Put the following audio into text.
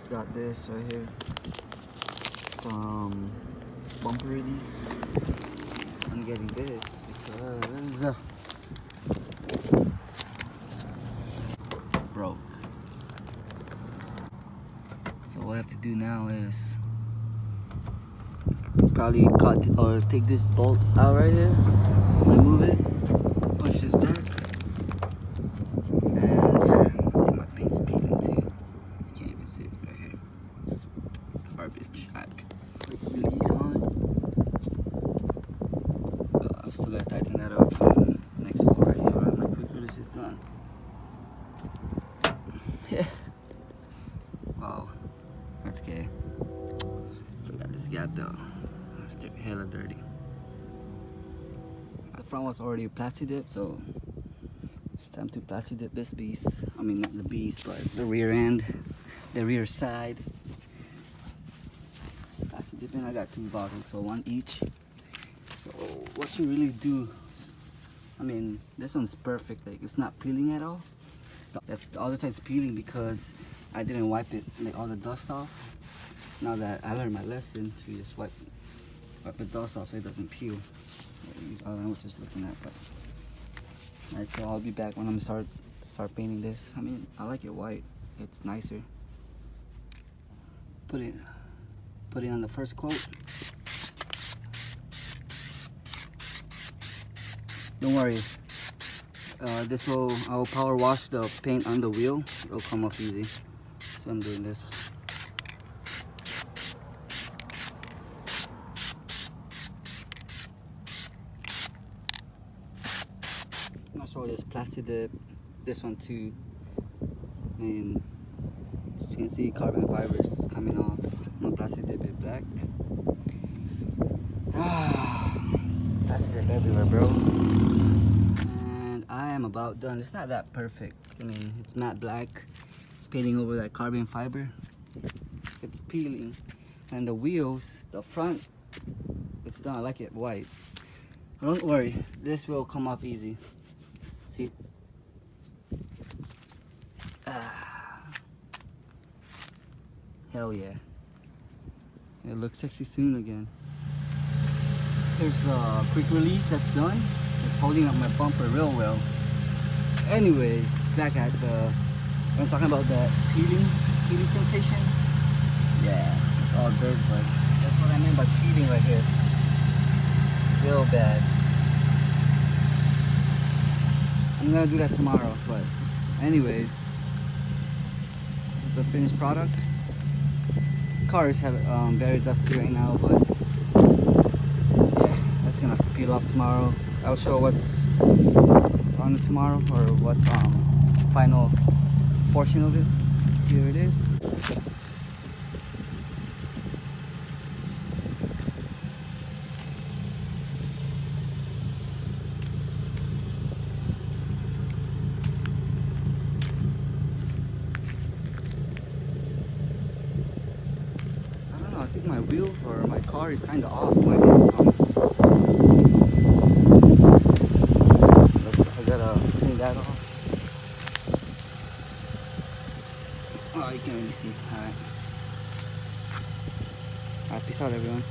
just got this right here. Some bumper release. I'm getting this because broke. So what I have to do now is probably cut or take this bolt out right here, remove it, push this back, and yeah, my paint's peeling too. Can't even see it right here. Garbage. Alright, quick release on. I'm still gonna tighten that up. Next hole right here. Alright, my quick release is done. Yeah. Wow, that's okay. Still got this gap though. Hella dirty. The front was already plasti dipped, so it's time to plasti dip this beast. I mean, not the beast, but the rear end, the rear side. Just plasti dipping. I got 2 bottles, so 1 each. So what you really do, I mean, this one's perfect. Like, it's not peeling at all. The other side's peeling because I didn't wipe it, like all the dust off. Now that I learned my lesson to just wipe the dust off so it doesn't peel. I don't know what just looking at, but alright, so I'll be back when I'm start painting this. I mean, I like it white. It's nicer. Put it on the first coat. Don't worry. I will power wash the paint on the wheel. It'll come off easy. So I'm doing this. So just plasti dip this one too. I mean, as you can see, carbon fibers coming off. I'm gonna plasti dip it black. Plasti dip everywhere, bro. And I am about done. It's not that perfect. I mean, it's matte black, painting over that carbon fiber. It's peeling, and the wheels, the front, it's done. I like it white. Don't worry, this will come off easy. See? Hell yeah. It looks sexy soon again. Here's the quick release that's done. It's holding up my bumper real well. Anyways, back at I'm talking about the peeling sensation. Yeah, it's all dirt, but that's what I mean by peeling right here. Real bad. I'm gonna do that tomorrow, but anyways, this is the finished product. Car is very dusty right now, but yeah, that's gonna peel off tomorrow. I'll show what's on it tomorrow, or what's final portion of it. Here it is. I think my wheels or my car is kind of off. I gotta clean that off. Oh, you can't really see. Alright. Alright, peace out, everyone.